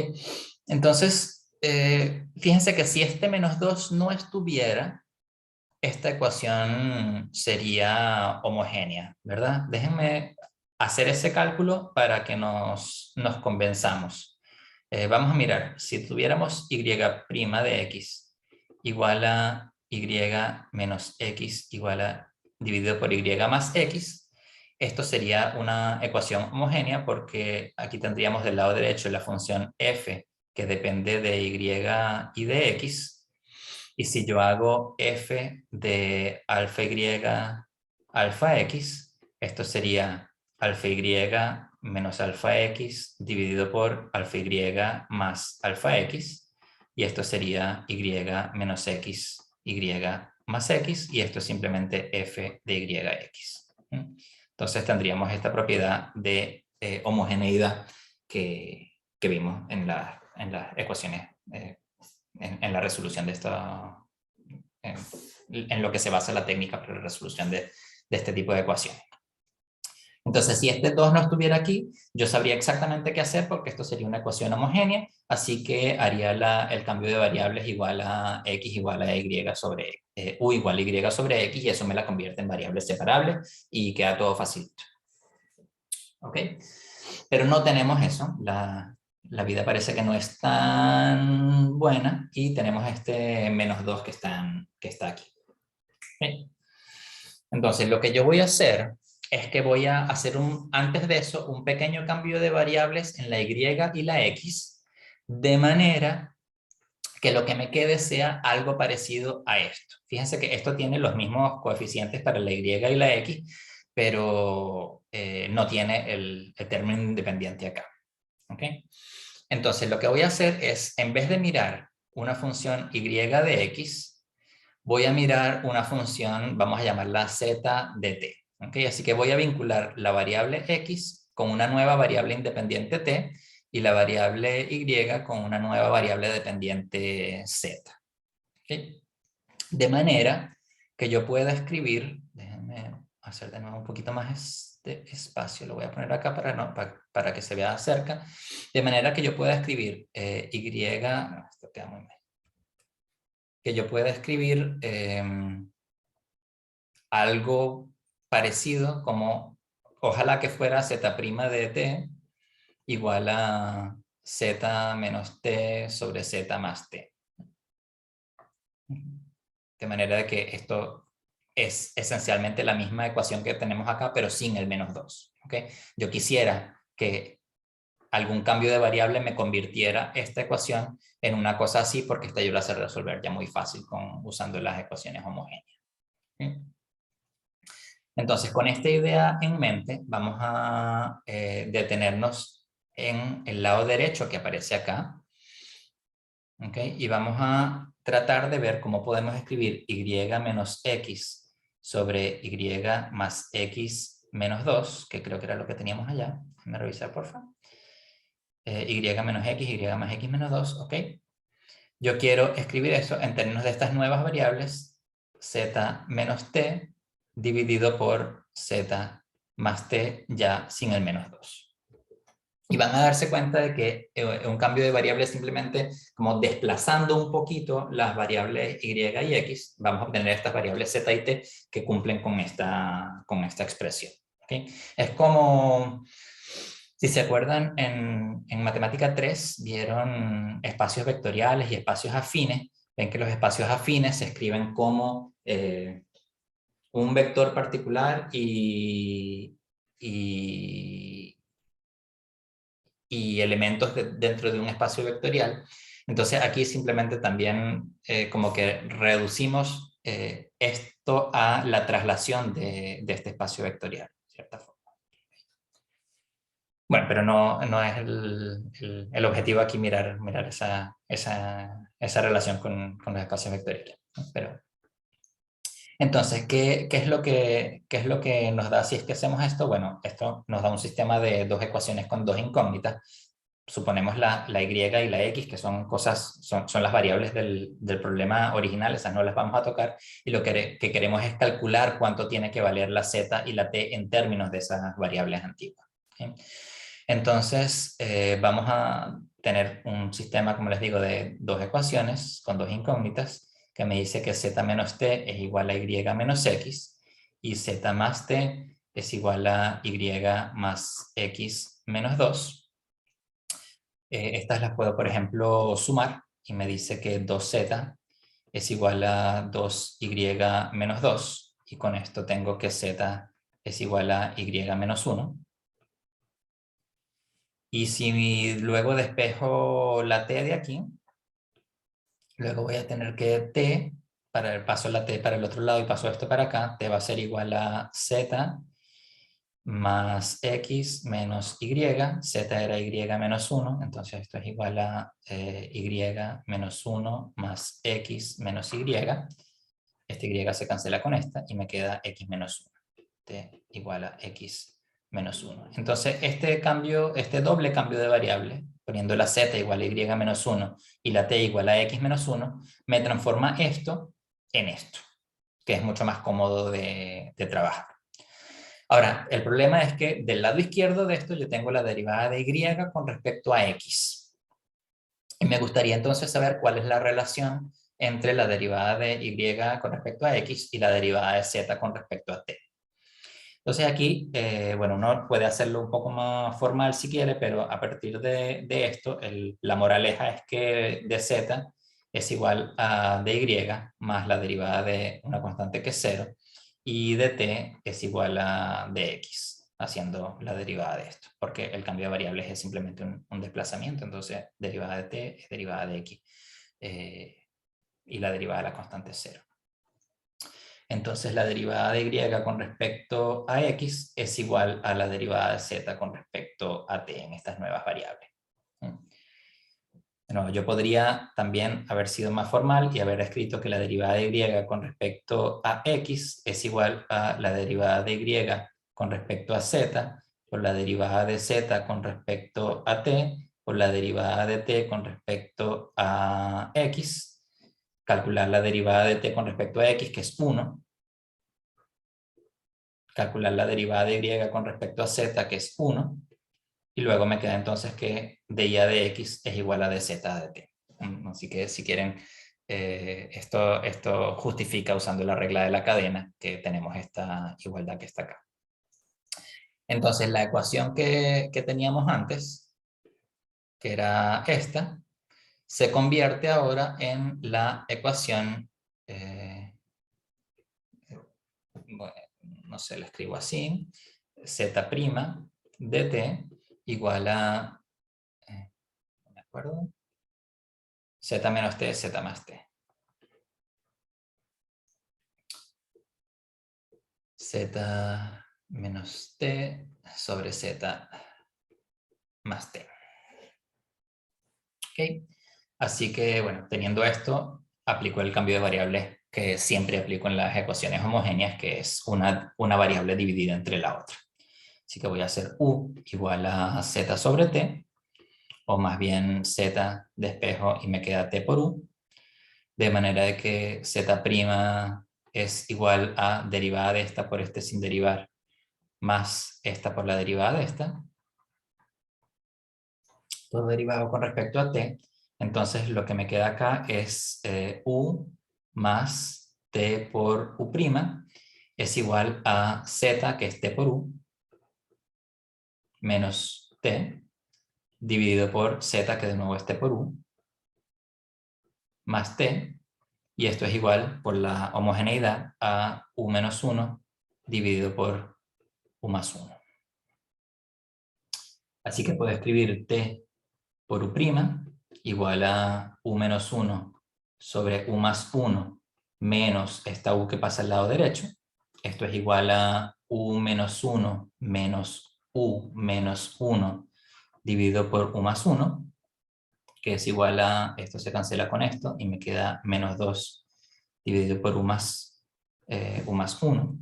Entonces, fíjense que si este menos 2 no estuviera, esta ecuación sería homogénea, ¿verdad? Déjenme hacer ese cálculo para que nos convenzamos. Vamos a mirar, si tuviéramos y' de x igual a y menos x igual a dividido por y más x, esto sería una ecuación homogénea porque aquí tendríamos del lado derecho la función f que depende de y y de x. Y si yo hago f de alfa y alfa x, esto sería alfa y menos alfa x dividido por alfa y más alfa x. Y esto sería y menos x y más x. Y esto es simplemente f de y(x). Entonces tendríamos esta propiedad de homogeneidad que vimos en las ecuaciones, en la resolución de en lo que se basa la técnica para la resolución de este tipo de ecuaciones. Entonces, si este 2 no estuviera aquí, yo sabría exactamente qué hacer porque esto sería una ecuación homogénea, así que haría el cambio de variables igual a x igual a y sobre u igual a y sobre x, y eso me la convierte en variables separables y queda todo facilito. ¿Ok? Pero no tenemos eso, la vida parece que no es tan buena y tenemos este menos 2 que está aquí. ¿Okay? Entonces, lo que yo voy a hacer es que voy a hacer antes de eso un pequeño cambio de variables en la y y la x, de manera que lo que me quede sea algo parecido a esto. Fíjense que esto tiene los mismos coeficientes para la y y la x, pero no tiene el término independiente acá. ¿Okay? Entonces, lo que voy a hacer es, en vez de mirar una función y de x, voy a mirar una función, vamos a llamarla z de t. ¿Okay? Así que voy a vincular la variable x con una nueva variable independiente t y la variable y con una nueva variable dependiente z. ¿Okay? De manera que yo pueda escribir, déjenme hacer de nuevo un poquito más de espacio, lo voy a poner acá para que se vea cerca, de manera que yo pueda escribir esto queda muy mal, que yo pueda escribir algo parecido como, ojalá que fuera z' de t igual a z menos t sobre z más t. De manera de que esto es esencialmente la misma ecuación que tenemos acá, pero sin el menos 2. ¿Okay? Yo quisiera que algún cambio de variable me convirtiera esta ecuación en una cosa así, porque esta yo la sé resolver ya muy fácil usando las ecuaciones homogéneas. ¿Okay? Entonces, con esta idea en mente, vamos a detenernos en el lado derecho que aparece acá. ¿Okay? Y vamos a tratar de ver cómo podemos escribir y menos x sobre y más x menos 2, que creo que era lo que teníamos allá. Déjame revisar, por favor. Y menos x, y más x menos 2, ¿ok? Yo quiero escribir eso en términos de estas nuevas variables, z menos t dividido por z más t ya sin el menos 2. Y van a darse cuenta de que un cambio de variable es simplemente como desplazando un poquito las variables y y x, vamos a obtener estas variables z y t que cumplen con esta expresión. ¿Okay? Es como, si se acuerdan, en Matemática 3 vieron espacios vectoriales y espacios afines. Ven que los espacios afines se escriben como un vector particular y elementos dentro de un espacio vectorial. Entonces aquí simplemente también como que reducimos esto a la traslación de este espacio vectorial, de cierta forma. Bueno, pero no es el objetivo aquí mirar esa relación con los espacios vectoriales. Pero, entonces, ¿qué es lo que nos da si es que hacemos esto? Bueno, esto nos da un sistema de dos ecuaciones con dos incógnitas. Suponemos la y y la x, que son las variables del problema original, esas no las vamos a tocar, y lo que queremos es calcular cuánto tiene que valer la z y la t en términos de esas variables antiguas. ¿Sí? Entonces, vamos a tener un sistema, como les digo, de dos ecuaciones con dos incógnitas, que me dice que z menos t es igual a y menos x, y z más t es igual a y más x menos 2. Estas las puedo, por ejemplo, sumar, y me dice que 2z es igual a 2y menos 2, y con esto tengo que z es igual a y menos 1. Y si luego despejo la t de aquí, luego voy a tener que t, paso la t para el otro lado y paso esto para acá, t va a ser igual a z más x menos y, z era y menos 1, entonces esto es igual a y menos 1 más x menos y. Este y se cancela con esta y me queda x menos 1, t igual a x menos 1. Entonces este doble cambio de variable, poniendo la z igual a y menos 1 y la t igual a x menos 1, me transforma esto en esto, que es mucho más cómodo de trabajar. Ahora, el problema es que del lado izquierdo de esto yo tengo la derivada de y con respecto a x. Y me gustaría entonces saber cuál es la relación entre la derivada de y con respecto a x y la derivada de z con respecto a t. Entonces aquí, bueno, uno puede hacerlo un poco más formal si quiere, pero a partir de esto, la moraleja es que de z es igual a de y más la derivada de una constante que es 0, y de t es igual a de x, haciendo la derivada de esto, porque el cambio de variables es simplemente un desplazamiento, entonces derivada de t es derivada de x, y la derivada de la constante es 0. Entonces la derivada de y con respecto a x es igual a la derivada de z con respecto a t en estas nuevas variables. Bueno, yo podría también haber sido más formal y haber escrito que la derivada de y con respecto a x es igual a la derivada de y con respecto a z por la derivada de z con respecto a t por la derivada de t con respecto a x, calcular la derivada de t con respecto a x, que es 1, calcular la derivada de y con respecto a z, que es 1, y luego me queda entonces que dy de x es igual a dz de t. Así que si quieren, esto justifica usando la regla de la cadena que tenemos esta igualdad que está acá. Entonces la ecuación que teníamos antes, que era esta, se convierte ahora en la ecuación bueno, no sé, lo escribo así, z' de t igual a, no me acuerdo, z menos t, z más t. Z menos t sobre z más t. ¿Ok? Así que, bueno, teniendo esto, aplico el cambio de variables que siempre aplico en las ecuaciones homogéneas, que es una variable dividida entre la otra. Así que voy a hacer u igual a z sobre t, o más bien z despejo y me queda t por u, de manera de que z' es igual a derivada de esta por este sin derivar, más esta por la derivada de esta, todo derivado con respecto a t. Entonces lo que me queda acá es u más t por u' es igual a z, que es t por u, menos t, dividido por z, que de nuevo es t por u, más t, y esto es igual, por la homogeneidad, a u menos 1 dividido por u más 1. Así que puedo escribir t por u' igual a u menos 1 sobre u más 1 menos esta u que pasa al lado derecho. Esto es igual a u menos 1 menos u menos 1 dividido por u más 1, que es igual a, esto se cancela con esto y me queda menos 2 dividido por u más 1.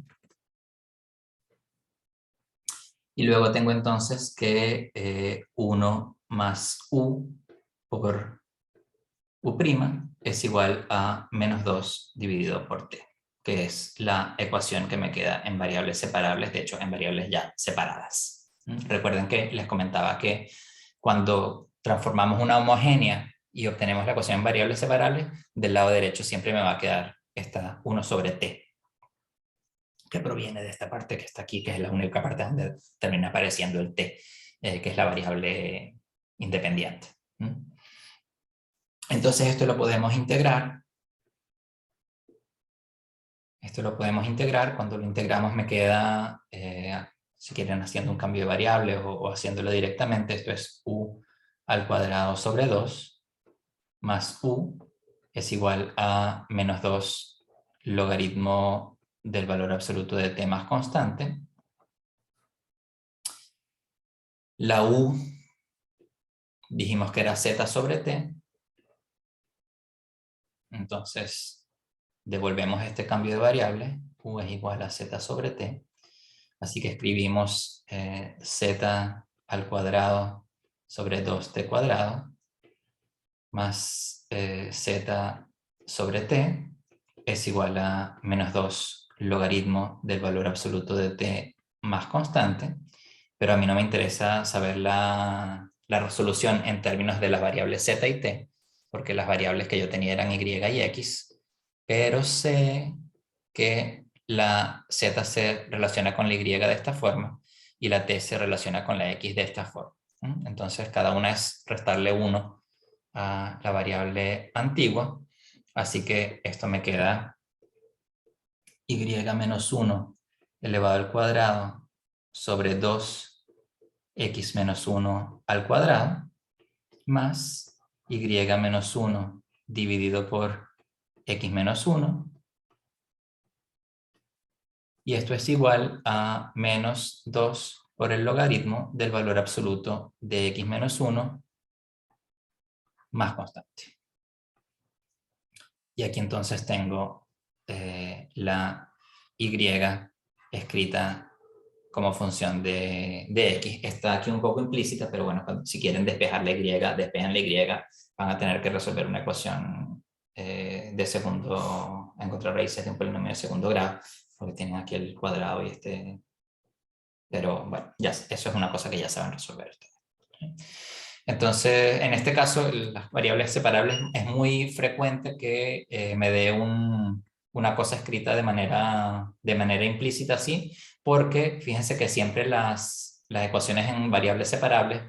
Y luego tengo entonces que 1 más u por u' es igual a menos 2 dividido por t, que es la ecuación que me queda en variables separables, de hecho en variables ya separadas. Recuerden que les comentaba que cuando transformamos una homogénea y obtenemos la ecuación en variables separables, del lado derecho siempre me va a quedar esta 1 sobre t, que proviene de esta parte que está aquí, que es la única parte donde termina apareciendo el t, que es la variable independiente. Entonces esto lo podemos integrar. Esto lo podemos integrar. Cuando lo integramos me queda, si quieren haciendo un cambio de variable o haciéndolo directamente, esto es u al cuadrado sobre 2 más u es igual a menos 2 logaritmo del valor absoluto de t más constante. La u dijimos que era z sobre t. Entonces devolvemos este cambio de variable. U es igual a z sobre t. Así que escribimos z al cuadrado sobre 2t cuadrado más z sobre t es igual a menos 2 logaritmo del valor absoluto de t más constante, pero a mí no me interesa saber la resolución en términos de las variables z y t, porque las variables que yo tenía eran y y x, pero sé que la z se relaciona con la y de esta forma y la t se relaciona con la x de esta forma. Entonces cada una es restarle 1 a la variable antigua, así que esto me queda y menos 1 elevado al cuadrado sobre 2x menos 1 al cuadrado más y menos 1 dividido por x menos 1, y esto es igual a menos 2 por el logaritmo del valor absoluto de x menos 1 más constante. Y aquí entonces tengo la y escrita como función de x. Está aquí un poco implícita, pero bueno, si quieren despejar la y, despejan la y, van a tener que resolver una ecuación de segundo, encontrar raíces de un polinomio de segundo grado, porque tienen aquí el cuadrado y este. Pero bueno, ya, eso es una cosa que ya saben resolver. Entonces, en este caso, las variables separables es muy frecuente que me dé una cosa escrita de manera implícita así, porque fíjense que siempre las ecuaciones en variables separables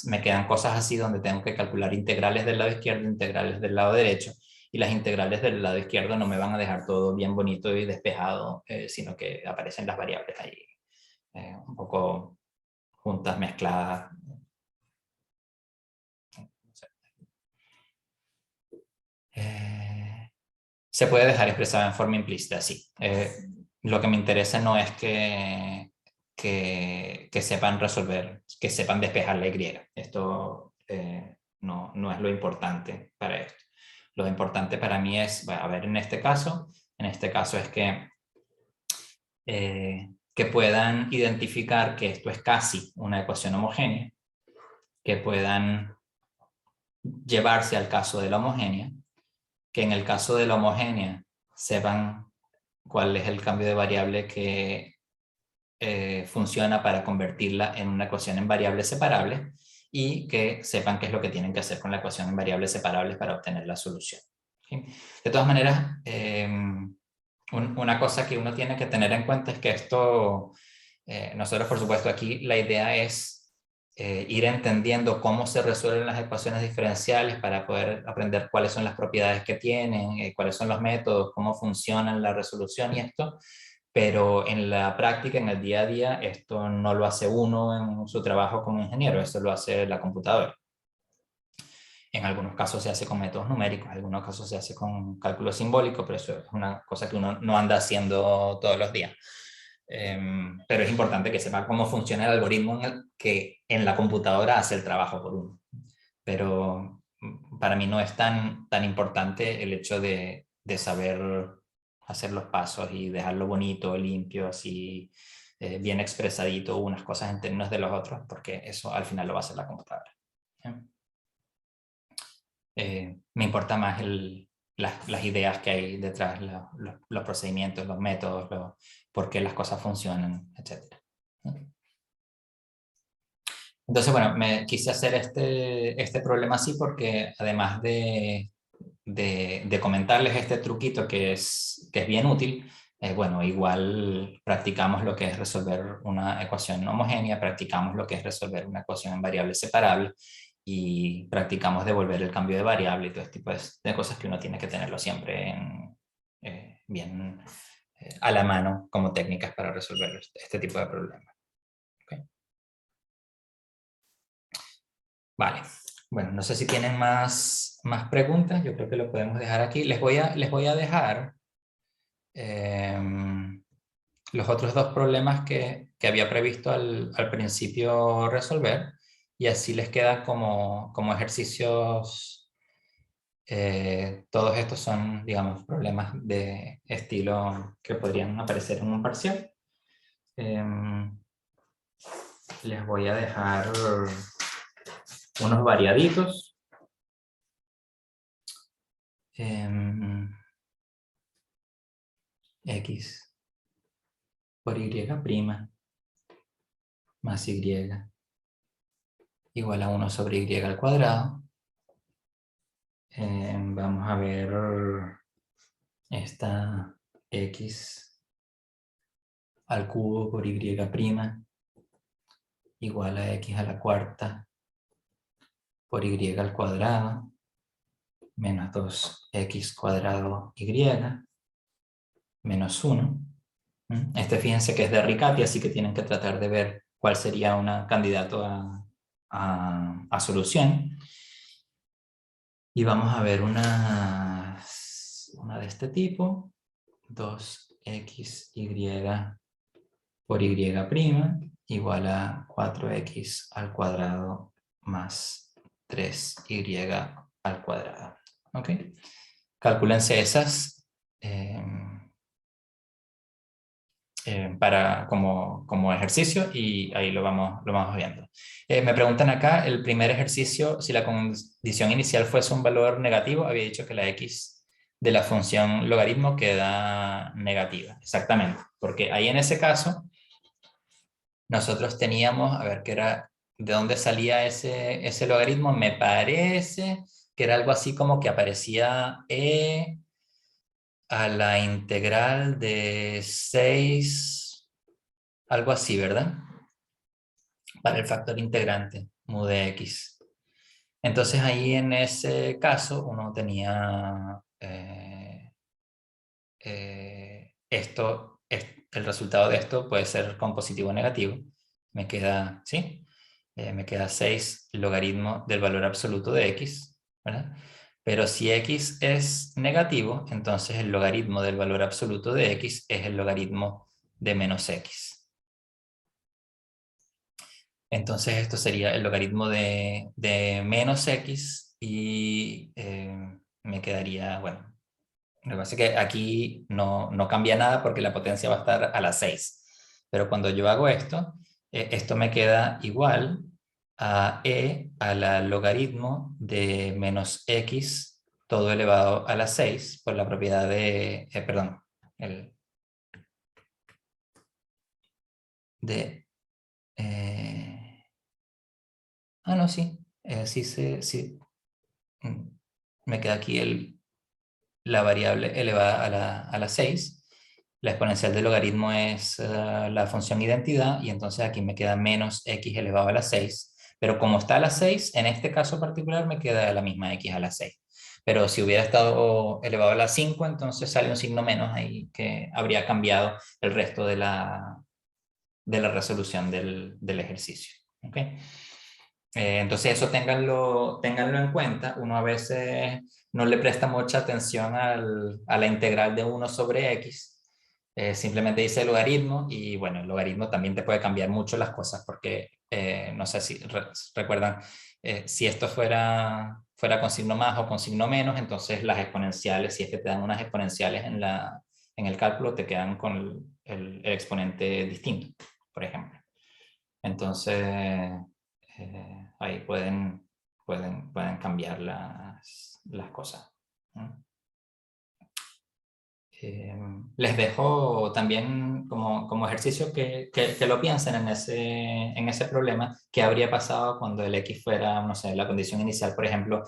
me quedan cosas así donde tengo que calcular integrales del lado izquierdo, integrales del lado derecho, y las integrales del lado izquierdo no me van a dejar todo bien bonito y despejado, sino que aparecen las variables ahí un poco juntas, mezcladas. Se puede dejar expresada en forma implícita, sí. Lo que me interesa no es que sepan resolver, que sepan despejar la Y. Esto no es lo importante para esto. Lo importante para mí es, a ver, en este caso es que puedan identificar que esto es casi una ecuación homogénea, que puedan llevarse al caso de la homogénea, que en el caso de la homogénea sepan cuál es el cambio de variable que funciona para convertirla en una ecuación en variables separables y que sepan qué es lo que tienen que hacer con la ecuación en variables separables para obtener la solución. ¿Sí? De todas maneras, una cosa que uno tiene que tener en cuenta es que esto, nosotros por supuesto aquí la idea es ir entendiendo cómo se resuelven las ecuaciones diferenciales para poder aprender cuáles son las propiedades que tienen, cuáles son los métodos, cómo funcionan la resolución y esto, pero en la práctica, en el día a día, esto no lo hace uno en su trabajo como ingeniero, esto lo hace la computadora. En algunos casos se hace con métodos numéricos, en algunos casos se hace con cálculo simbólico, pero eso es una cosa que uno no anda haciendo todos los días. Pero es importante que sepa cómo funciona el algoritmo que en la computadora hace el trabajo por uno. Pero para mí no es tan importante el hecho de saber hacer los pasos y dejarlo bonito, limpio, así bien expresadito, unas cosas en términos de los otros, porque eso al final lo va a hacer la computadora. Me importa más las ideas que hay detrás, los procedimientos, los métodos, por qué las cosas funcionan, etc. Entonces, bueno, me quise hacer este problema así porque además de comentarles este truquito que es bien útil, bueno, igual practicamos lo que es resolver una ecuación homogénea, practicamos lo que es resolver una ecuación en variables separables y practicamos devolver el cambio de variable y todo este tipo de cosas que uno tiene que tenerlo siempre bien a la mano como técnicas para resolver este tipo de problemas. ¿Okay? Vale. Bueno, no sé si tienen más preguntas, yo creo que lo podemos dejar aquí. Les voy a dejar los otros dos problemas que había previsto al principio resolver y así les queda como ejercicios. Todos estos son, digamos, problemas de estilo que podrían aparecer en un parcial. Les voy a dejar unos variaditos. X por Y' más Y igual a 1 sobre Y al cuadrado. Vamos a ver esta X al cubo por Y' igual a X a la cuarta por Y al cuadrado menos 2X cuadrado Y menos 1. Este fíjense que es de Riccati, así que tienen que tratar de ver cuál sería un candidato a solución. Y vamos a ver una de este tipo, 2xy por y' igual a 4x al cuadrado más 3y al cuadrado. ¿Ok? Calcúlense esas como ejercicio y ahí lo vamos viendo. Me preguntan acá, el primer ejercicio, si la condición inicial fuese un valor negativo, había dicho que la x de la función logaritmo queda negativa. Exactamente, porque ahí en ese caso nosotros teníamos, a ver, ¿qué era? ¿De dónde salía ese logaritmo? Me parece que era algo así como que aparecía e a la integral de 6, algo así, ¿verdad? Para el factor integrante, mu de x. Entonces ahí en ese caso uno tenía el resultado de esto puede ser con positivo o negativo. Me queda, ¿sí? Me queda 6 logaritmo del valor absoluto de x, ¿verdad? Pero si x es negativo, entonces el logaritmo del valor absoluto de x es el logaritmo de menos x. Entonces esto sería el logaritmo de menos x y me quedaría, bueno, lo que pasa es que aquí no cambia nada porque la potencia va a estar a las 6. Pero cuando yo hago esto, esto me queda igual a e a la logaritmo de menos x todo elevado a las 6 por la propiedad de, perdón, el, de, no, sí, sí, mm, me queda aquí la variable elevada a la 6. La exponencial del logaritmo es la función identidad y entonces aquí me queda menos x elevado a la 6. Pero como está a la 6, en este caso particular me queda la misma x a la 6. Pero si hubiera estado elevado a la 5, entonces sale un signo menos ahí que habría cambiado el resto de la resolución del ejercicio. ¿Okay? Entonces eso ténganlo en cuenta. Uno a veces no le presta mucha atención a la integral de 1 sobre x. Simplemente dice logaritmo y bueno, el logaritmo también te puede cambiar mucho las cosas porque no sé si recuerdan, si esto fuera con signo más o con signo menos, entonces las exponenciales, si es que te dan unas exponenciales en el cálculo, te quedan con el exponente distinto, por ejemplo. Entonces, ahí pueden cambiar las cosas. Les dejo también como ejercicio que lo piensen en ese problema. ¿Qué habría pasado cuando el x fuera, no sé, la condición inicial, por ejemplo,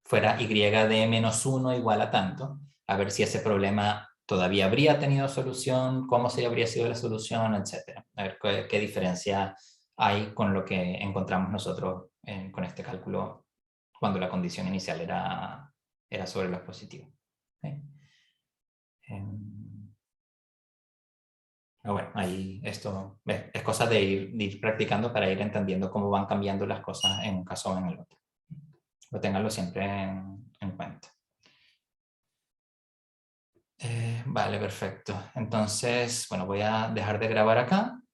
fuera y de menos 1 igual a tanto? A ver si ese problema todavía habría tenido solución, cómo se habría sido la solución, etcétera. A ver qué diferencia hay con lo que encontramos nosotros con este cálculo cuando la condición inicial era sobre los positivos. ¿Sí? Bueno, ahí esto es cosa de ir practicando para ir entendiendo cómo van cambiando las cosas en un caso o en el otro. Lo tenganlo siempre en cuenta. Vale, perfecto. Entonces, bueno, voy a dejar de grabar acá